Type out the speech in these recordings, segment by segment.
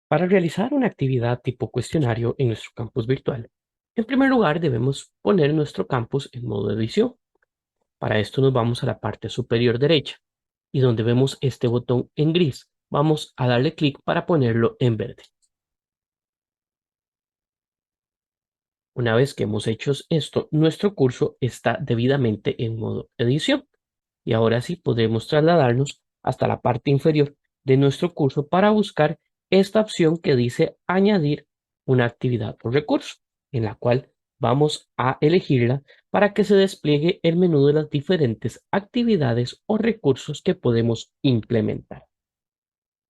Para realizar una actividad tipo cuestionario en nuestro campus virtual, en primer lugar debemos poner nuestro campus en modo edición. Para esto nos vamos a la parte superior derecha y donde vemos este botón en gris, vamos a darle clic para ponerlo en verde. Una vez que hemos hecho esto, nuestro curso está debidamente en modo edición y ahora sí podemos trasladarnos hasta la parte inferior de nuestro curso para buscar esta opción que dice añadir una actividad o recurso, en la cual vamos a elegirla para que se despliegue el menú de las diferentes actividades o recursos que podemos implementar.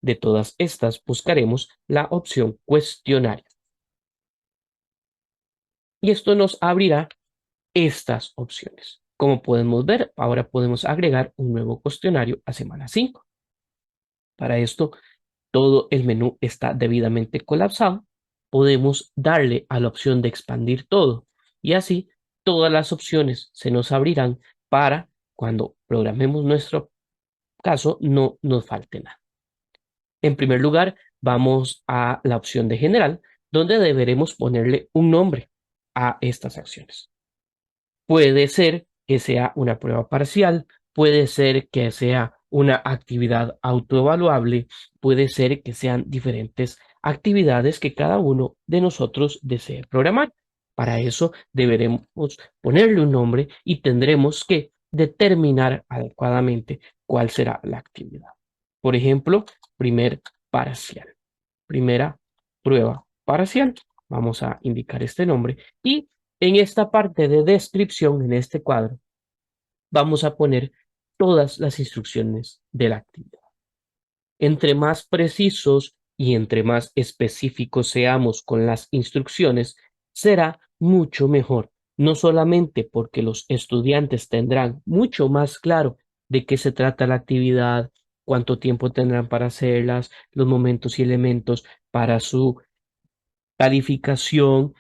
De todas estas buscaremos la opción cuestionario y esto nos abrirá estas opciones. Como podemos ver, ahora podemos agregar un nuevo cuestionario a semana 5. Para esto, todo el menú está debidamente colapsado. Podemos darle a la opción de expandir todo y así todas las opciones se nos abrirán para cuando programemos nuestro caso no nos falte nada. En primer lugar, vamos a la opción de general, donde deberemos ponerle un nombre a estas acciones. Puede ser que sea una prueba parcial, puede ser que sea una actividad autoevaluable, puede ser que sean diferentes actividades que cada uno de nosotros desee programar. Para eso deberemos ponerle un nombre y tendremos que determinar adecuadamente cuál será la actividad. Por ejemplo, primer parcial, primera prueba parcial. Vamos a indicar este nombre y en esta parte de descripción, en este cuadro, vamos a poner todas las instrucciones de la actividad. Entre más precisos y entre más específicos seamos con las instrucciones, será mucho mejor, no solamente porque los estudiantes tendrán mucho más claro de qué se trata la actividad, cuánto tiempo tendrán para hacerlas, los momentos y elementos para su calificación,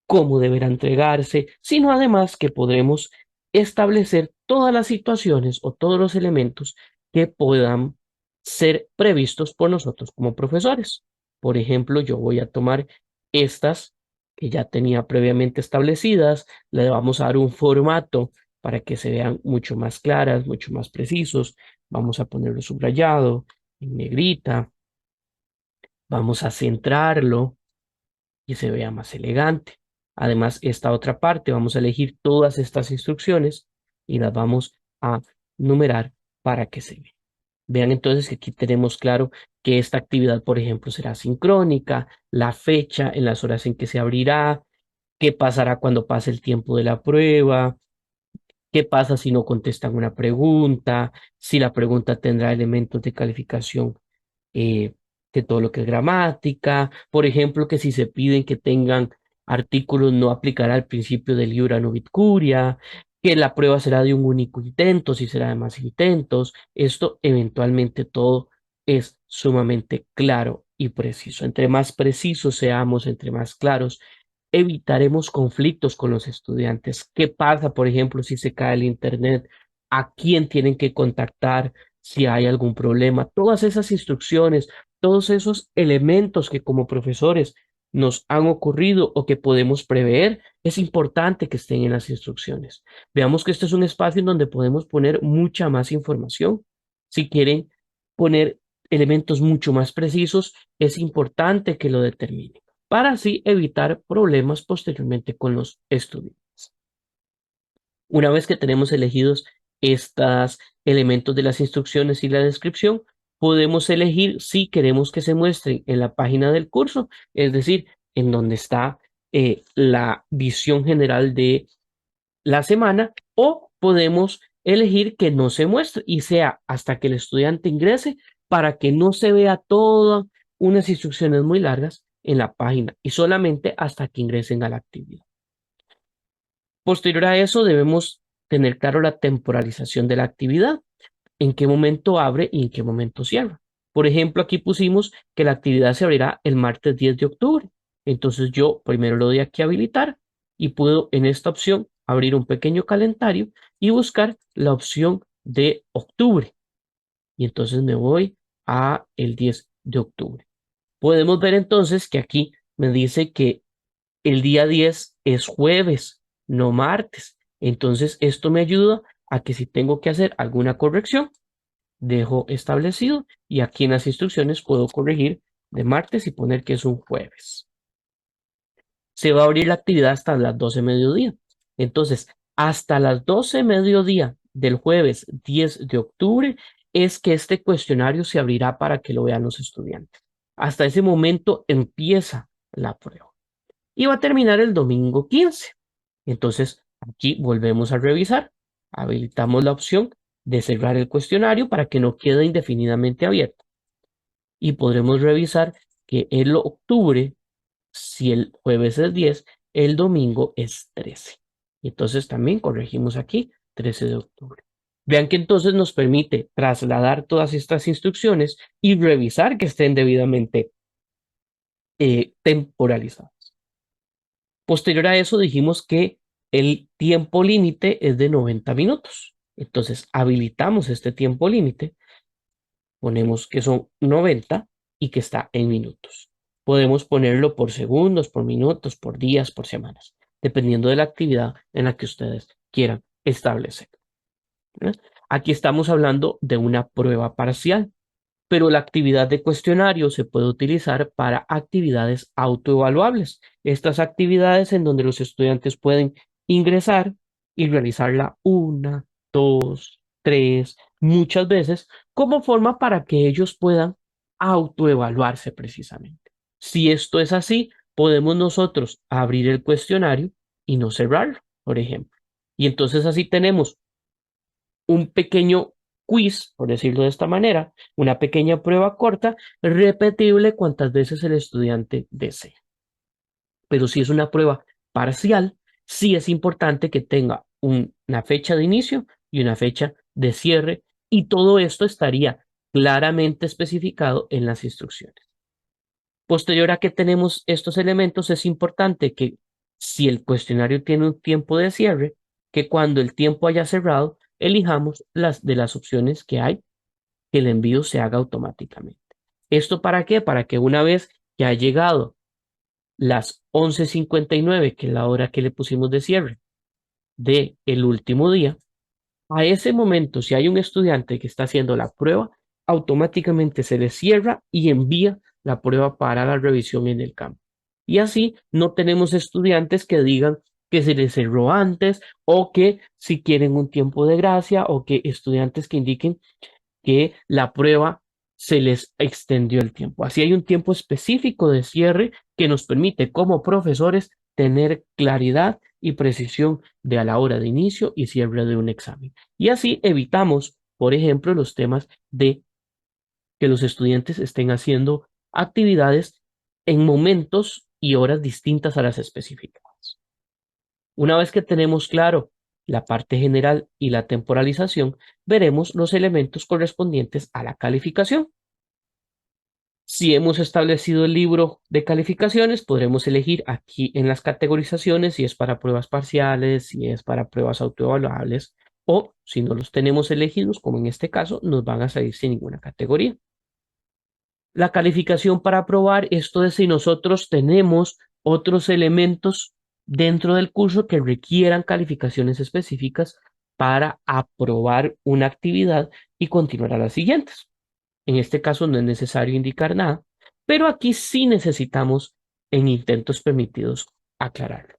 cómo deberá entregarse, sino además que podremos establecer todas las situaciones o todos los elementos que puedan ser previstos por nosotros como profesores. Por ejemplo, yo voy a tomar estas que ya tenía previamente establecidas, le vamos a dar un formato para que se vean mucho más claras, mucho más precisos. Vamos a ponerlo subrayado, en negrita, vamos a centrarlo y se vea más elegante. Además, esta otra parte, vamos a elegir todas estas instrucciones y las vamos a numerar para que se vean. Vean entonces que aquí tenemos claro que esta actividad, por ejemplo, será sincrónica, la fecha en las horas en que se abrirá, qué pasará cuando pase el tiempo de la prueba, qué pasa si no contestan una pregunta, si la pregunta tendrá elementos de calificación eh, de todo lo que es gramática, por ejemplo, que si se piden que tengan artículos no aplicará el principio de liura nubit curia, que la prueba será de un único intento, si será de más intentos, esto eventualmente todo es sumamente claro y preciso. Entre más precisos seamos, entre más claros, evitaremos conflictos con los estudiantes. ¿Qué pasa, por ejemplo, si se cae el internet? ¿A quién tienen que contactar si hay algún problema? Todas esas instrucciones, todos esos elementos que como profesores nos han ocurrido o que podemos prever, es importante que estén en las instrucciones. Veamos que este es un espacio en donde podemos poner mucha más información. Si quieren poner elementos mucho más precisos, es importante que lo determinen para así evitar problemas posteriormente con los estudiantes. Una vez que tenemos elegidos estos elementos de las instrucciones y la descripción, podemos elegir si queremos que se muestren en la página del curso, es decir, en donde está la visión general de la semana, o podemos elegir que no se muestre y sea hasta que el estudiante ingrese para que no se vea todas unas instrucciones muy largas en la página y solamente hasta que ingresen a la actividad. Posterior a eso, debemos tener claro la temporalización de la actividad, en qué momento abre y en qué momento cierra. Por ejemplo, aquí pusimos que la actividad se abrirá el martes 10 de octubre. Entonces yo primero lo doy aquí a habilitar y puedo en esta opción abrir un pequeño calendario y buscar la opción de octubre. Y entonces me voy a el 10 de octubre. Podemos ver entonces que aquí me dice que el día 10 es jueves, no martes. Entonces, esto me ayuda a que si tengo que hacer alguna corrección, dejo establecido y aquí en las instrucciones puedo corregir de martes y poner que es un jueves. Se va a abrir la actividad hasta las 12 mediodía. Entonces, hasta las 12 mediodía del jueves 10 de octubre es que este cuestionario se abrirá para que lo vean los estudiantes. Hasta ese momento empieza la prueba y va a terminar el domingo 15. Entonces, aquí volvemos a revisar. Habilitamos la opción de cerrar el cuestionario para que no quede indefinidamente abierto. Y podremos revisar que en octubre, si el jueves es 10, el domingo es 13. Entonces también corregimos aquí 13 de octubre. Vean que entonces nos permite trasladar todas estas instrucciones y revisar que estén debidamente temporalizadas. Posterior a eso dijimos que el tiempo límite es de 90 minutos. Entonces habilitamos este tiempo límite, ponemos que son 90 y que está en minutos. Podemos ponerlo por segundos, por minutos, por días, por semanas, dependiendo de la actividad en la que ustedes quieran establecer. ¿Verdad? Aquí estamos hablando de una prueba parcial, pero la actividad de cuestionario se puede utilizar para actividades autoevaluables. Estas actividades en donde los estudiantes pueden ingresar y realizarla una, dos, tres, muchas veces, como forma para que ellos puedan autoevaluarse precisamente. Si esto es así, podemos nosotros abrir el cuestionario y no cerrarlo, por ejemplo. Y entonces así tenemos un pequeño quiz, por decirlo de esta manera, una pequeña prueba corta, repetible cuantas veces el estudiante desee. Pero si es una prueba parcial, sí es importante que tenga una fecha de inicio y una fecha de cierre, y todo esto estaría claramente especificado en las instrucciones. Posterior a que tenemos estos elementos, es importante que si el cuestionario tiene un tiempo de cierre, que cuando el tiempo haya cerrado, elijamos las de las opciones que hay, que el envío se haga automáticamente. ¿Esto para qué? Para que una vez que ha llegado las 11:59, que es la hora que le pusimos de cierre, de el último día, a ese momento, si hay un estudiante que está haciendo la prueba, automáticamente se le cierra y envía la prueba para la revisión en el campo. Y así no tenemos estudiantes que digan que se les cerró antes o que si quieren un tiempo de gracia o que estudiantes que indiquen que la prueba se les extendió el tiempo. Así hay un tiempo específico de cierre que nos permite como profesores tener claridad y precisión de a la hora de inicio y cierre de un examen. Y así evitamos, por ejemplo, los temas de que los estudiantes estén haciendo actividades en momentos y horas distintas a las especificadas. Una vez que tenemos claro la parte general y la temporalización, veremos los elementos correspondientes a la calificación. Si hemos establecido el libro de calificaciones, podremos elegir aquí en las categorizaciones si es para pruebas parciales, si es para pruebas autoevaluables o si no los tenemos elegidos, como en este caso, nos van a salir sin ninguna categoría. La calificación para aprobar, esto es si nosotros tenemos otros elementos dentro del curso que requieran calificaciones específicas para aprobar una actividad y continuar a las siguientes. En este caso no es necesario indicar nada, pero aquí sí necesitamos en intentos permitidos aclararlo.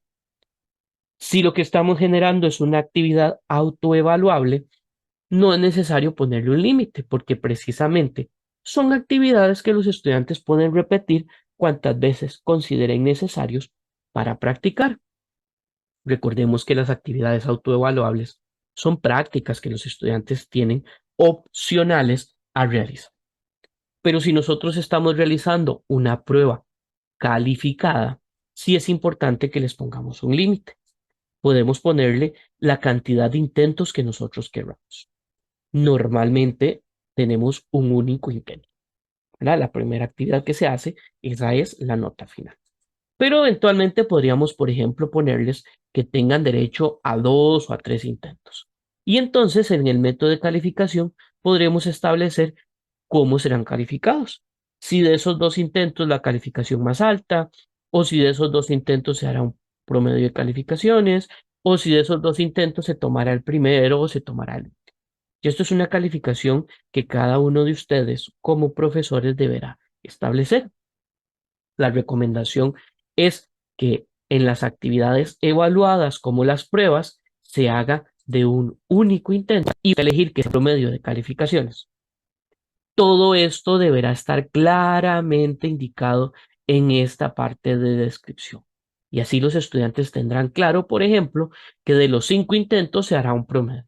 Si lo que estamos generando es una actividad autoevaluable, no es necesario ponerle un límite, porque precisamente son actividades que los estudiantes pueden repetir cuantas veces consideren necesarios para practicar. Recordemos que las actividades autoevaluables son prácticas que los estudiantes tienen opcionales a realizar. Pero si nosotros estamos realizando una prueba calificada, sí es importante que les pongamos un límite. Podemos ponerle la cantidad de intentos que nosotros queramos. Normalmente tenemos un único intento, ¿verdad? La primera actividad que se hace, esa es la nota final. Pero eventualmente podríamos, por ejemplo, ponerles que tengan derecho a 2 o a 3 intentos. Y entonces en el método de calificación podremos establecer cómo serán calificados. si de esos 2 intentos la calificación más alta, o si de esos 2 intentos se hará un promedio de calificaciones, o si de esos 2 intentos se tomará el primero o se tomará el último. Y esto es una calificación que cada uno de ustedes como profesores deberá establecer. La recomendación es que en las actividades evaluadas como las pruebas se haga de un único intento y elegir que es el promedio de calificaciones. Todo esto deberá estar claramente indicado en esta parte de descripción. Y así los estudiantes tendrán claro, por ejemplo, que de los 5 intentos se hará un promedio.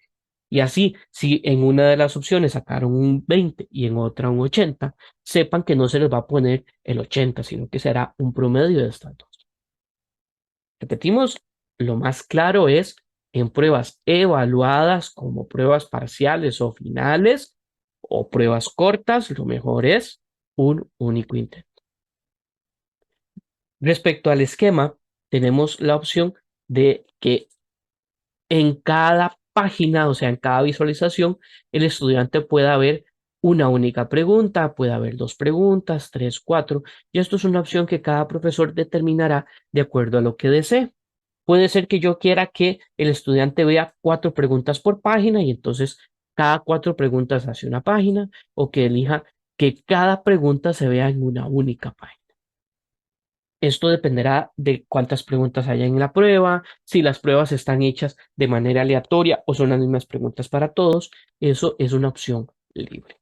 Y así, si en una de las opciones sacaron un 20 y en otra un 80, sepan que no se les va a poner el 80, sino que será un promedio de estas dos. Repetimos, lo más claro es en pruebas evaluadas como pruebas parciales o finales o pruebas cortas, lo mejor es un único intento. Respecto al esquema, tenemos la opción de que en cada página, o sea, en cada visualización, el estudiante pueda ver una única pregunta, puede haber 2 preguntas, 3, 4, y esto es una opción que cada profesor determinará de acuerdo a lo que desee. Puede ser que yo quiera que el estudiante vea 4 preguntas por página y entonces cada 4 preguntas hace una página, o que elija que cada pregunta se vea en una única página. Esto dependerá de cuántas preguntas haya en la prueba, si las pruebas están hechas de manera aleatoria o son las mismas preguntas para todos. Eso es una opción libre.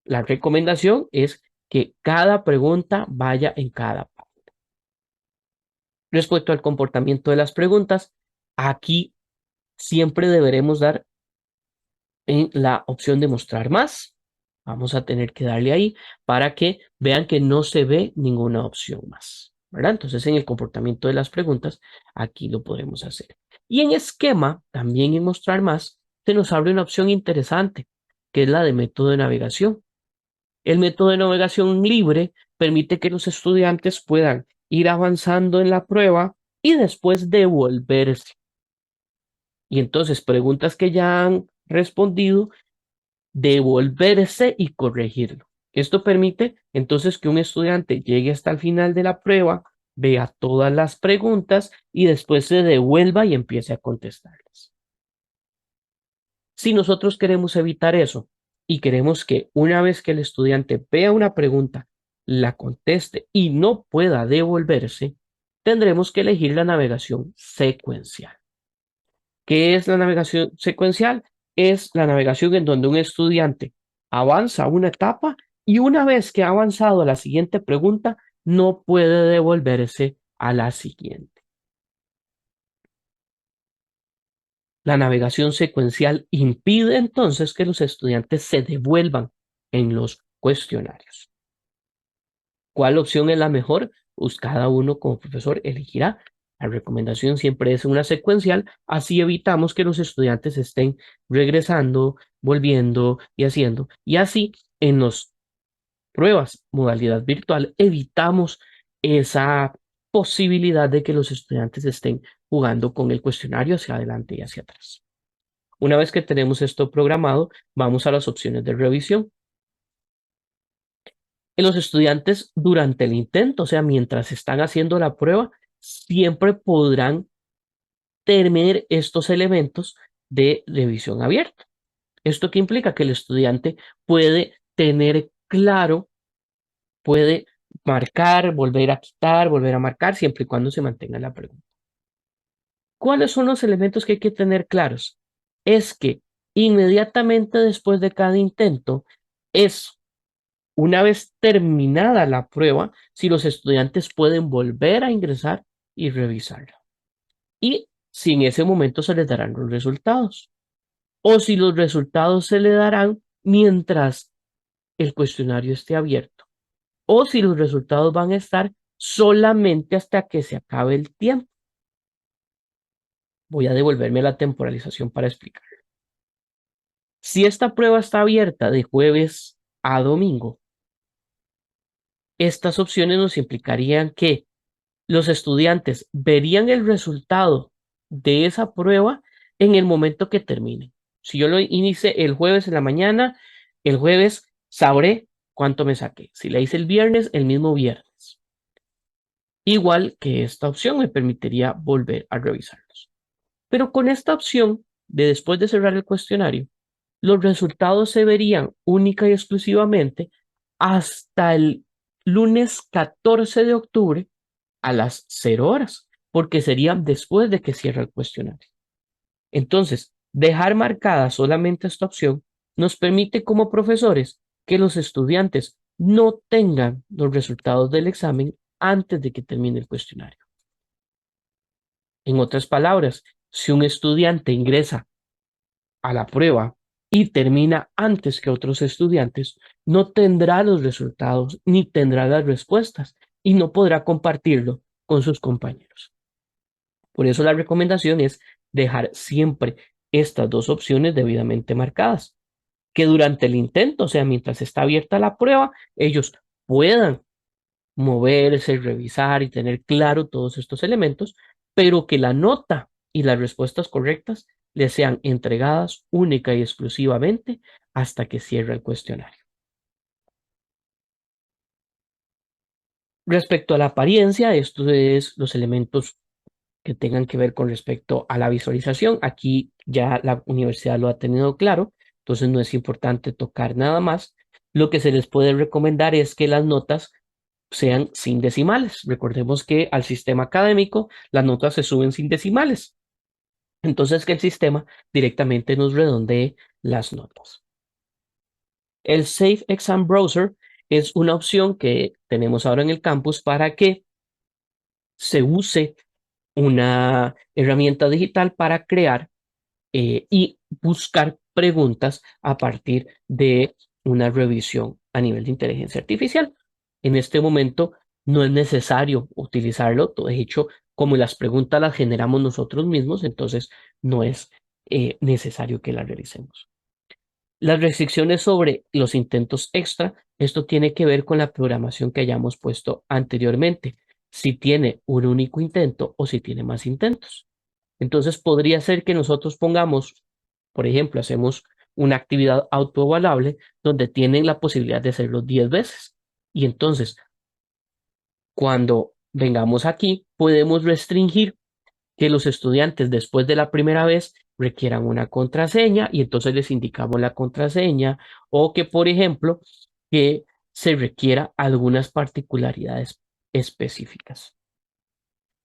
La recomendación es que cada pregunta vaya en cada página. Respecto al comportamiento de las preguntas, aquí siempre deberemos dar en la opción de mostrar más. Vamos a tener que darle ahí para que vean que no se ve ninguna opción más, ¿verdad? Entonces, en el comportamiento de las preguntas, aquí lo podemos hacer. Y en esquema, también en mostrar más, se nos abre una opción interesante, que es la de método de navegación. El método de navegación libre permite que los estudiantes puedan ir avanzando en la prueba y después devolverse. Y entonces, preguntas que ya han respondido, devolverse y corregirlo. Esto permite entonces que un estudiante llegue hasta el final de la prueba, vea todas las preguntas y después se devuelva y empiece a contestarlas. Si nosotros queremos evitar eso y queremos que una vez que el estudiante vea una pregunta, la conteste y no pueda devolverse, tendremos que elegir la navegación secuencial. ¿Qué es la navegación secuencial? Es la navegación en donde un estudiante avanza una etapa y una vez que ha avanzado a la siguiente pregunta, no puede devolverse a la siguiente. La navegación secuencial impide entonces que los estudiantes se devuelvan en los cuestionarios. ¿Cuál opción es la mejor? Pues cada uno como profesor elegirá. La recomendación siempre es una secuencial, así evitamos que los estudiantes estén regresando, volviendo y haciendo. Y así en las pruebas modalidad virtual evitamos esa posibilidad de que los estudiantes estén jugando con el cuestionario hacia adelante y hacia atrás. Una vez que tenemos esto programado, vamos a las opciones de revisión. Los estudiantes durante el intento, o sea, mientras están haciendo la prueba, siempre podrán tener estos elementos de revisión abierta. ¿Esto qué implica? Que el estudiante puede tener claro, puede marcar, volver a quitar, volver a marcar, siempre y cuando se mantenga la pregunta. ¿Cuáles son los elementos que hay que tener claros? Es que inmediatamente después de cada intento es una vez terminada la prueba, si los estudiantes pueden volver a ingresar y revisarla. Y si en ese momento se les darán los resultados. O si los resultados se le darán mientras el cuestionario esté abierto. O si los resultados van a estar solamente hasta que se acabe el tiempo. Voy a devolverme a la temporalización para explicar. Si esta prueba está abierta de jueves a domingo, estas opciones nos implicarían que los estudiantes verían el resultado de esa prueba en el momento que termine. Si yo lo inicie el jueves en la mañana, el jueves sabré cuánto me saqué. Si la hice el viernes, el mismo viernes. Igual que esta opción me permitiría volver a revisarlos. Pero con esta opción de después de cerrar el cuestionario, los resultados se verían única y exclusivamente hasta el lunes 14 de octubre a las 0 horas, porque serían después de que cierre el cuestionario. Entonces, dejar marcada solamente esta opción nos permite como profesores que los estudiantes no tengan los resultados del examen antes de que termine el cuestionario. En otras palabras, si un estudiante ingresa a la prueba y termina antes que otros estudiantes, no tendrá los resultados ni tendrá las respuestas y no podrá compartirlo con sus compañeros. Por eso la recomendación es dejar siempre estas dos opciones debidamente marcadas, que durante el intento, o sea, mientras está abierta la prueba, ellos puedan moverse, revisar y tener claro todos estos elementos, pero que la nota y las respuestas correctas les sean entregadas única y exclusivamente hasta que cierre el cuestionario. Respecto a la apariencia, estos es los elementos que tengan que ver con respecto a la visualización. Aquí ya la universidad lo ha tenido claro, entonces no es importante tocar nada más. Lo que se les puede recomendar es que las notas sean sin decimales. Recordemos que al sistema académico las notas se suben sin decimales. Entonces que el sistema directamente nos redondee las notas. El Safe Exam Browser es una opción que tenemos ahora en el campus para que se use una herramienta digital para crear y buscar preguntas a partir de una revisión a nivel de inteligencia artificial. En este momento no es necesario utilizarlo, de hecho, como las preguntas las generamos nosotros mismos, entonces no es necesario que las realicemos. Las restricciones sobre los intentos extra, esto tiene que ver con la programación que hayamos puesto anteriormente, si tiene un único intento o si tiene más intentos. Entonces podría ser que nosotros pongamos, por ejemplo, hacemos una actividad autoevaluable donde tienen la posibilidad de hacerlo 10 veces. Y entonces, cuando vengamos aquí, podemos restringir que los estudiantes después de la primera vez requieran una contraseña y entonces les indicamos la contraseña o que, por ejemplo, que se requiera algunas particularidades específicas.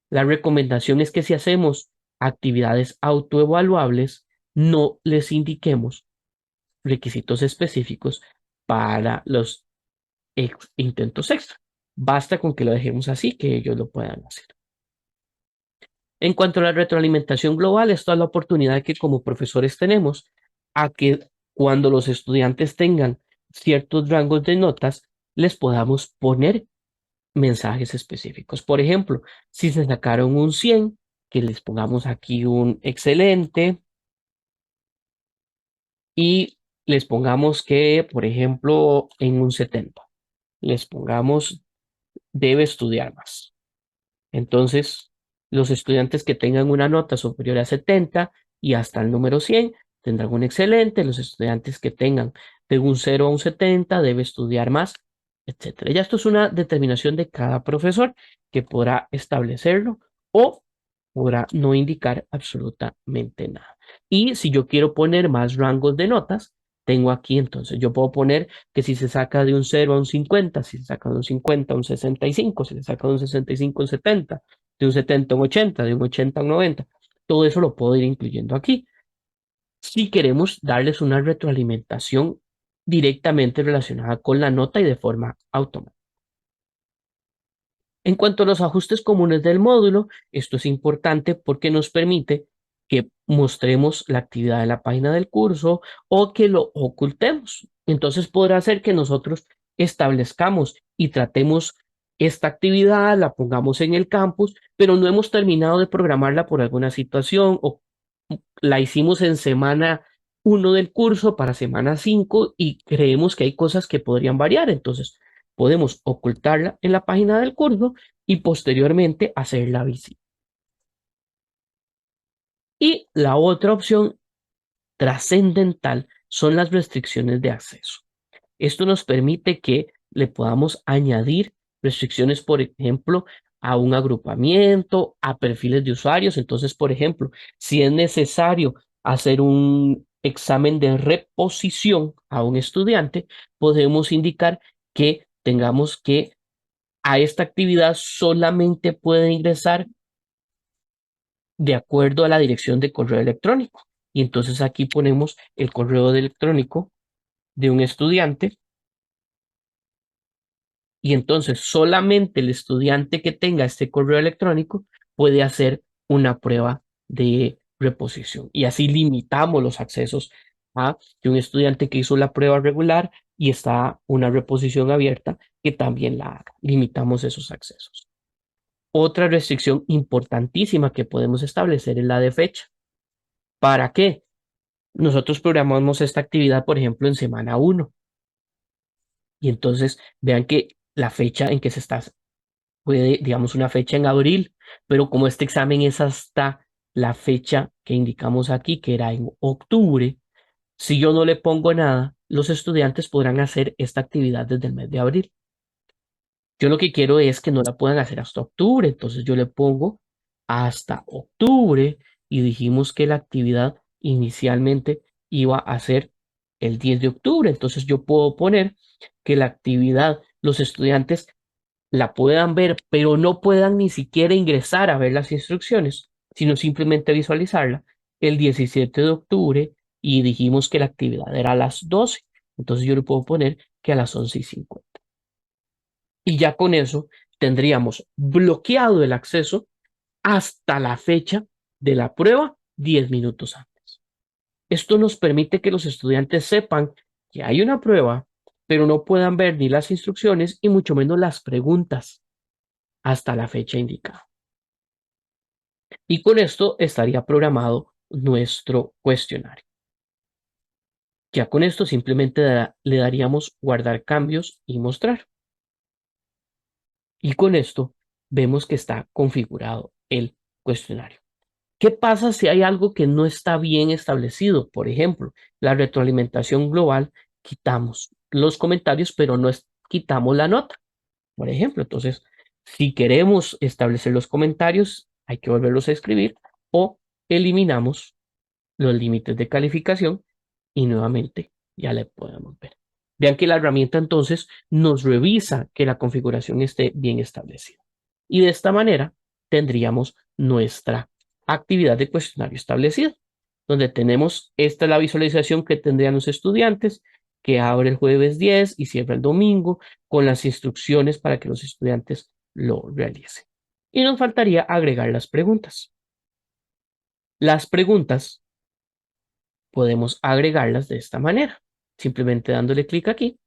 La recomendación es que si hacemos actividades autoevaluables, no les indiquemos requisitos específicos para los intentos extra. Basta con que lo dejemos así, que ellos lo puedan hacer. En cuanto a la retroalimentación global, esta es la oportunidad que como profesores tenemos a que cuando los estudiantes tengan ciertos rangos de notas, les podamos poner mensajes específicos. Por ejemplo, si se sacaron un 100, que les pongamos aquí un excelente y les pongamos que, por ejemplo, en un 70, les pongamos debe estudiar más. Entonces, los estudiantes que tengan una nota superior a 70 y hasta el número 100 tendrán un excelente. Los estudiantes que tengan de un 0 a un 70 debe estudiar más, etcétera. Ya esto es una determinación de cada profesor que podrá establecerlo o podrá no indicar absolutamente nada. Y si yo quiero poner más rangos de notas, tengo aquí entonces, yo puedo poner que si se saca de un 0 a un 50, si se saca de un 50 a un 65, si se saca de un 65 a un 70, de un 70 a un 80, de un 80 a un 90, todo eso lo puedo ir incluyendo aquí. Si queremos darles una retroalimentación directamente relacionada con la nota y de forma automática. En cuanto a los ajustes comunes del módulo, esto es importante porque nos permite que mostremos la actividad de la página del curso o que lo ocultemos. Entonces podrá ser que nosotros establezcamos y tratemos esta actividad, la pongamos en el campus, pero no hemos terminado de programarla por alguna situación o la hicimos en semana 1 del curso para semana 5 y creemos que hay cosas que podrían variar. Entonces podemos ocultarla en la página del curso y posteriormente hacerla visible. Y la otra opción trascendental son las restricciones de acceso. Esto nos permite que le podamos añadir restricciones, por ejemplo, a un agrupamiento, a perfiles de usuarios. Entonces, por ejemplo, si es necesario hacer un examen de reposición a un estudiante, podemos indicar que tengamos que a esta actividad solamente puede ingresar de acuerdo a la dirección de correo electrónico. Y entonces aquí ponemos el correo electrónico de un estudiante y entonces solamente el estudiante que tenga este correo electrónico puede hacer una prueba de reposición. Y así limitamos los accesos a que un estudiante que hizo la prueba regular y está una reposición abierta que también la haga. Limitamos esos accesos. Otra restricción importantísima que podemos establecer es la de fecha. ¿Para qué? Nosotros programamos esta actividad, por ejemplo, en semana 1. Y entonces vean que la fecha en que se está, puede, digamos, una fecha en abril, pero como este examen es hasta la fecha que indicamos aquí, que era en octubre, si yo no le pongo nada, los estudiantes podrán hacer esta actividad desde el mes de abril. Yo lo que quiero es que no la puedan hacer hasta octubre, entonces yo le pongo hasta octubre y dijimos que la actividad inicialmente iba a ser el 10 de octubre, entonces yo puedo poner que la actividad, los estudiantes la puedan ver, pero no puedan ni siquiera ingresar a ver las instrucciones, sino simplemente visualizarla el 17 de octubre y dijimos que la actividad era a las 12, entonces yo le puedo poner que a las 11:50. Y ya con eso tendríamos bloqueado el acceso hasta la fecha de la prueba 10 minutos antes. Esto nos permite que los estudiantes sepan que hay una prueba, pero no puedan ver ni las instrucciones y mucho menos las preguntas hasta la fecha indicada. Y con esto estaría programado nuestro cuestionario. Ya con esto simplemente le daríamos guardar cambios y mostrar. Y con esto vemos que está configurado el cuestionario. ¿Qué pasa si hay algo que no está bien establecido? Por ejemplo, la retroalimentación global, quitamos los comentarios, pero no quitamos la nota. Por ejemplo, entonces, si queremos establecer los comentarios, hay que volverlos a escribir o eliminamos los límites de calificación y nuevamente ya le podemos ver. Vean que la herramienta entonces nos revisa que la configuración esté bien establecida. Y de esta manera tendríamos nuestra actividad de cuestionario establecida, donde tenemos, esta es la visualización que tendrían los estudiantes, que abre el jueves 10 y cierra el domingo, con las instrucciones para que los estudiantes lo realicen. Y nos faltaría agregar las preguntas. Las preguntas podemos agregarlas de esta manera, simplemente dándole clic aquí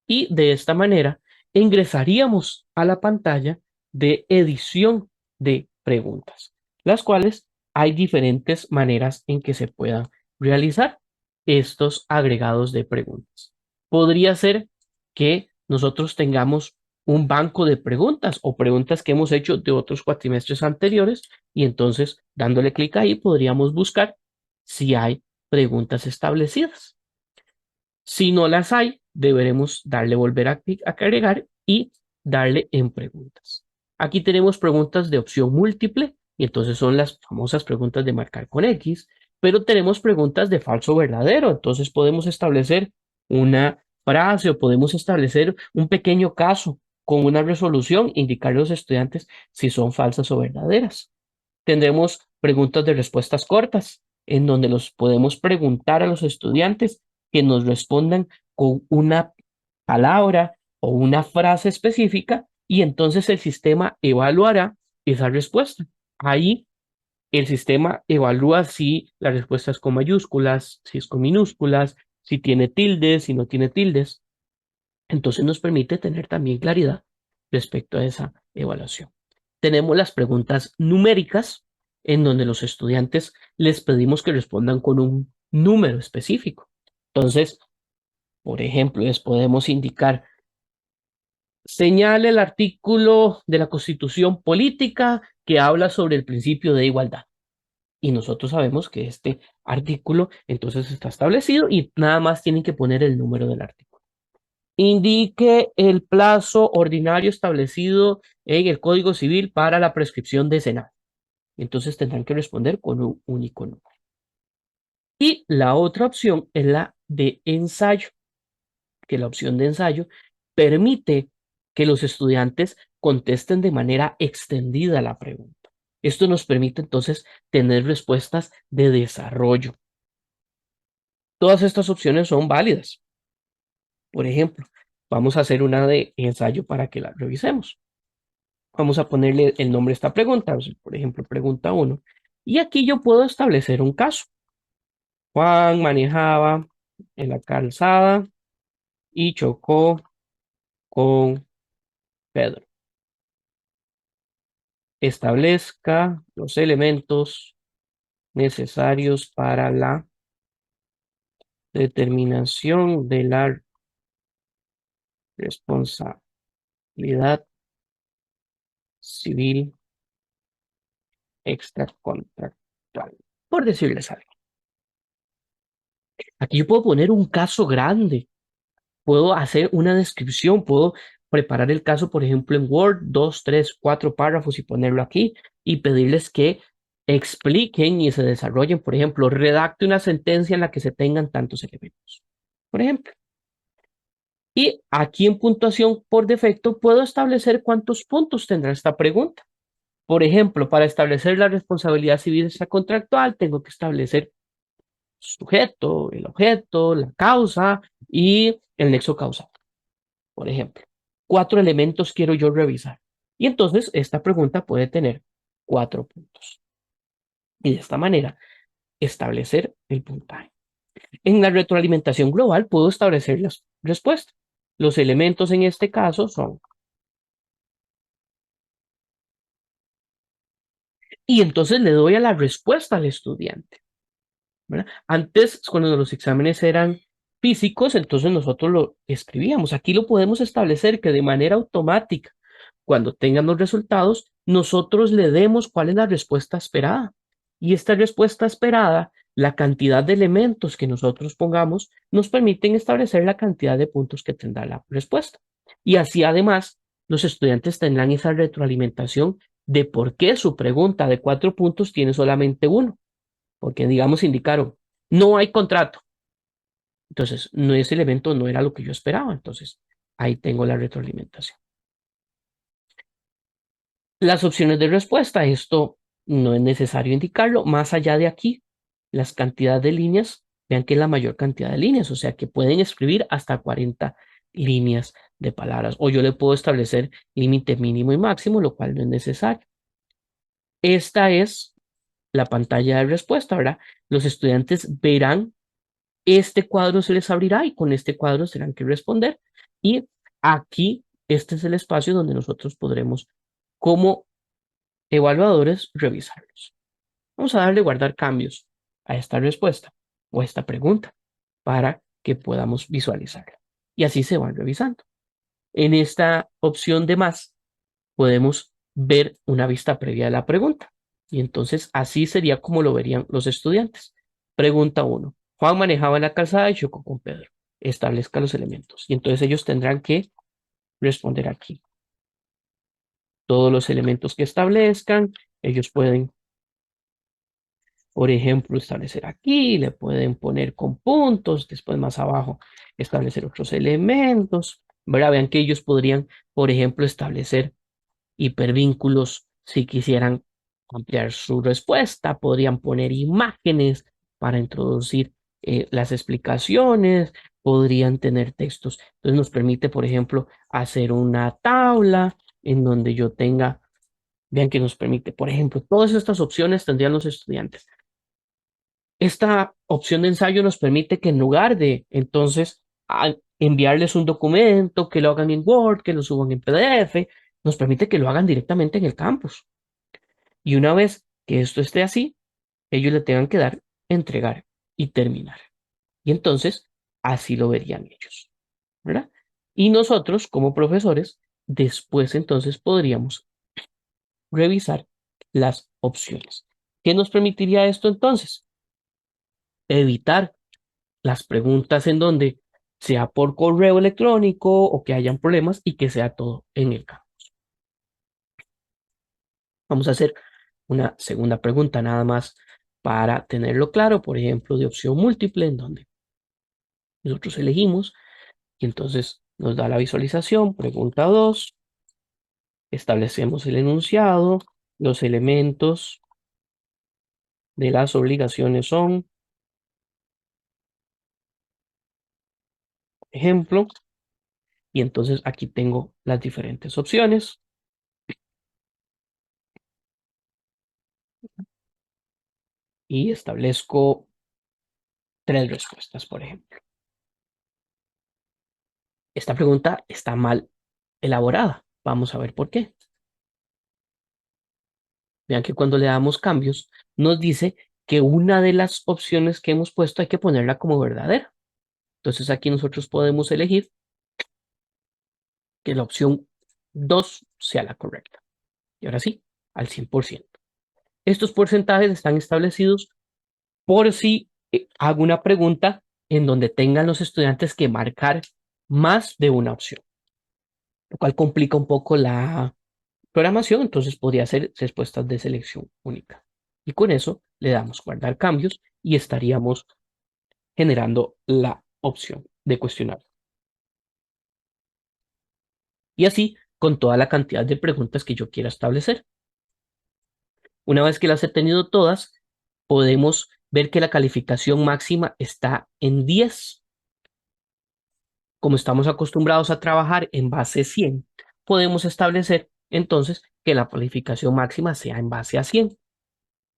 y de esta manera ingresaríamos a la pantalla de edición de preguntas, las cuales hay diferentes maneras en que se puedan realizar estos agregados de preguntas. Podría ser que nosotros tengamos un banco de preguntas o preguntas que hemos hecho de otros cuatrimestres anteriores y entonces dándole clic ahí podríamos buscar si hay preguntas establecidas. Si no las hay, deberemos darle volver a agregar y darle en preguntas. Aquí tenemos preguntas de opción múltiple y entonces son las famosas preguntas de marcar con X, pero tenemos preguntas de falso o verdadero. Entonces podemos establecer una frase o podemos establecer un pequeño caso con una resolución, indicar a los estudiantes si son falsas o verdaderas. Tendremos preguntas de respuestas cortas, en donde los podemos preguntar a los estudiantes que nos respondan con una palabra o una frase específica y entonces el sistema evaluará esa respuesta. Ahí el sistema evalúa si la respuesta es con mayúsculas, si es con minúsculas, si tiene tildes, si no tiene tildes. Entonces nos permite tener también claridad respecto a esa evaluación. Tenemos las preguntas numéricas, en donde los estudiantes les pedimos que respondan con un número específico. Entonces, por ejemplo, les podemos indicar, señale el artículo de la Constitución Política que habla sobre el principio de igualdad. Y nosotros sabemos que este artículo entonces está establecido y nada más tienen que poner el número del artículo. indique el plazo ordinario establecido en el Código Civil para la prescripción de Senado. Entonces tendrán que responder con un único número. Y la otra opción es la de ensayo, que la opción de ensayo permite que los estudiantes contesten de manera extendida la pregunta. Esto nos permite entonces tener respuestas de desarrollo. Todas estas opciones son válidas. Por ejemplo, vamos a hacer una de ensayo para que la revisemos. Vamos a ponerle el nombre a esta pregunta, por ejemplo, pregunta 1. Y aquí yo puedo establecer un caso. Juan manejaba en la calzada y chocó con Pedro. Establezca los elementos necesarios para la determinación de la responsabilidad civil extracontractual, por decirles algo. Aquí yo puedo poner un caso grande, puedo hacer una descripción, puedo preparar el caso, por ejemplo, en Word, 2, 3, 4 párrafos y ponerlo aquí y pedirles que expliquen y se desarrollen, por ejemplo, redacte una sentencia en la que se tengan tantos elementos, por ejemplo. Y aquí en puntuación por defecto puedo establecer cuántos puntos tendrá esta pregunta. Por ejemplo, para establecer la responsabilidad civil extracontractual, tengo que establecer sujeto, el objeto, la causa y el nexo causal. Por ejemplo, 4 elementos quiero yo revisar. Y entonces esta pregunta puede tener 4 puntos. Y de esta manera establecer el puntaje. En la retroalimentación global puedo establecer las respuestas. Los elementos en este caso son. Y entonces le doy a la respuesta al estudiante, ¿verdad? Antes, cuando los exámenes eran físicos, entonces nosotros lo escribíamos. Aquí lo podemos establecer que de manera automática, cuando tengan los resultados, nosotros le demos cuál es la respuesta esperada. Y esta respuesta esperada, la cantidad de elementos que nosotros pongamos, nos permiten establecer la cantidad de puntos que tendrá la respuesta. Y así además, los estudiantes tendrán esa retroalimentación de por qué su pregunta de 4 puntos tiene solamente uno. Porque, digamos, indicaron, no hay contrato. Entonces, no, ese elemento no era lo que yo esperaba. Entonces, ahí tengo la retroalimentación. Las opciones de respuesta, esto no es necesario indicarlo. Más allá de aquí, las cantidades de líneas, vean que es la mayor cantidad de líneas, o sea que pueden escribir hasta 40 líneas de palabras. O yo le puedo establecer límite mínimo y máximo, lo cual no es necesario. Esta es la pantalla de respuesta, ¿verdad? Los estudiantes verán este cuadro, se les abrirá y con este cuadro tendrán que responder. Y aquí, este es el espacio donde nosotros podremos, como evaluadores, revisarlos. Vamos a darle guardar cambios a esta respuesta o a esta pregunta para que podamos visualizarla. Y así se van revisando. En esta opción de más, podemos ver una vista previa de la pregunta. Y entonces así sería como lo verían los estudiantes. Pregunta 1. Juan manejaba en la calzada y chocó con Pedro. Establezca los elementos. Y entonces ellos tendrán que responder aquí. Todos los elementos que establezcan, ellos pueden, por ejemplo, establecer aquí, le pueden poner con puntos, después más abajo establecer otros elementos. ¿Verdad? Vean que ellos podrían, por ejemplo, establecer hipervínculos si quisieran ampliar su respuesta, podrían poner imágenes para introducir las explicaciones, podrían tener textos. Entonces nos permite, por ejemplo, hacer una tabla en donde yo tenga, vean que nos permite, por ejemplo, todas estas opciones tendrían los estudiantes. Esta opción de ensayo nos permite que en lugar de entonces enviarles un documento, que lo hagan en Word, que lo suban en PDF, nos permite que lo hagan directamente en el campus. Y una vez que esto esté así, ellos le tengan que dar entregar y terminar. Y entonces así lo verían ellos, ¿verdad? Y nosotros como profesores, después entonces podríamos revisar las opciones. ¿Qué nos permitiría esto entonces? Evitar las preguntas en donde sea por correo electrónico o que hayan problemas y que sea todo en el campus. Vamos a hacer una segunda pregunta nada más para tenerlo claro, por ejemplo, de opción múltiple, en donde nosotros elegimos y entonces nos da la visualización. Pregunta 2. Establecemos el enunciado. Los elementos de las obligaciones son, ejemplo, y entonces aquí tengo las diferentes opciones y establezco 3 respuestas, por ejemplo. Esta pregunta está mal elaborada. Vamos a ver por qué. Vean que cuando le damos cambios, nos dice que una de las opciones que hemos puesto hay que ponerla como verdadera. Entonces aquí nosotros podemos elegir que la opción 2 sea la correcta. Y ahora sí, al 100%. Estos porcentajes están establecidos por si hago una pregunta en donde tengan los estudiantes que marcar más de una opción, lo cual complica un poco la programación, entonces podría ser respuestas de selección única. Y con eso le damos guardar cambios y estaríamos generando la opción de cuestionario. Y así con toda la cantidad de preguntas que yo quiera establecer. Una vez que las he tenido todas, podemos ver que la calificación máxima está en 10. Como estamos acostumbrados a trabajar en base 100, podemos establecer entonces que la calificación máxima sea en base a 100,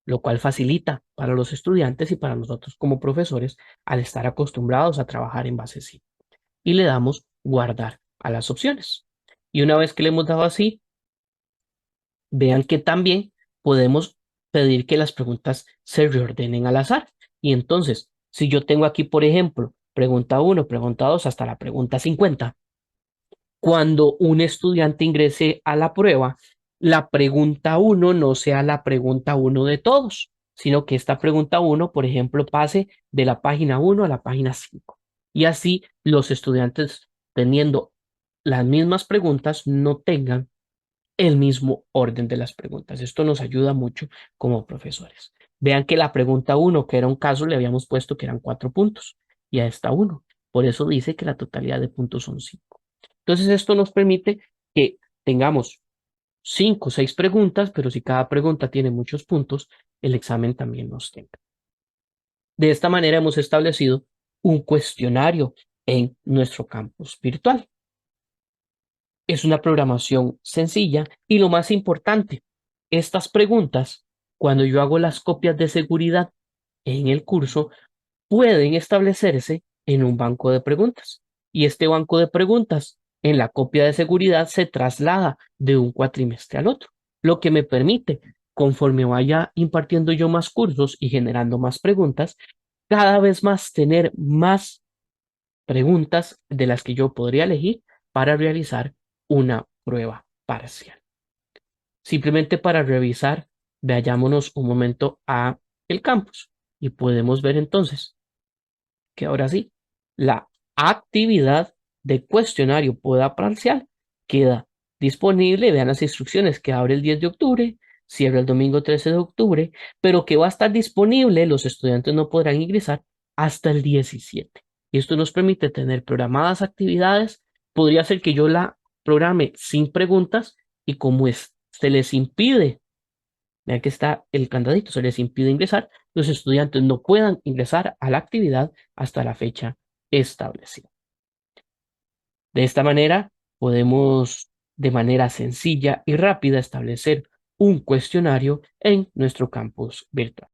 lo cual facilita para los estudiantes y para nosotros como profesores al estar acostumbrados a trabajar en base 100. Y le damos guardar a las opciones. Y una vez que le hemos dado así, vean que también podemos pedir que las preguntas se reordenen al azar. Y entonces, si yo tengo aquí, por ejemplo, pregunta 1, pregunta 2, hasta la pregunta 50, cuando un estudiante ingrese a la prueba, la pregunta 1 no sea la pregunta 1 de todos, sino que esta pregunta 1, por ejemplo, pase de la página 1 a la página 5. Y así los estudiantes teniendo las mismas preguntas no tengan el mismo orden de las preguntas. Esto nos ayuda mucho como profesores. Vean que la pregunta 1, que era un caso, le habíamos puesto que eran 4 puntos y a esta 1. Por eso dice que la totalidad de puntos son 5. Entonces esto nos permite que tengamos 5 o 6 preguntas, pero si cada pregunta tiene muchos puntos, el examen también nos tenga. De esta manera hemos establecido un cuestionario en nuestro campus virtual. Es una programación sencilla y lo más importante, estas preguntas, cuando yo hago las copias de seguridad en el curso, pueden establecerse en un banco de preguntas. Y este banco de preguntas en la copia de seguridad se traslada de un cuatrimestre al otro, lo que me permite, conforme vaya impartiendo yo más cursos y generando más preguntas, cada vez más tener más preguntas de las que yo podría elegir para realizar una prueba parcial. Simplemente para revisar, vayámonos un momento a el campus y podemos ver entonces que ahora sí, la actividad de cuestionario prueba parcial queda disponible. Vean las instrucciones que abre el 10 de octubre, cierra el domingo 13 de octubre, pero que va a estar disponible, los estudiantes no podrán ingresar hasta el 17. Y esto nos permite tener programadas actividades. Podría ser que yo la programe sin preguntas y como se les impide, vean que está el candadito, se les impide ingresar, los estudiantes no puedan ingresar a la actividad hasta la fecha establecida. De esta manera, podemos de manera sencilla y rápida establecer un cuestionario en nuestro campus virtual.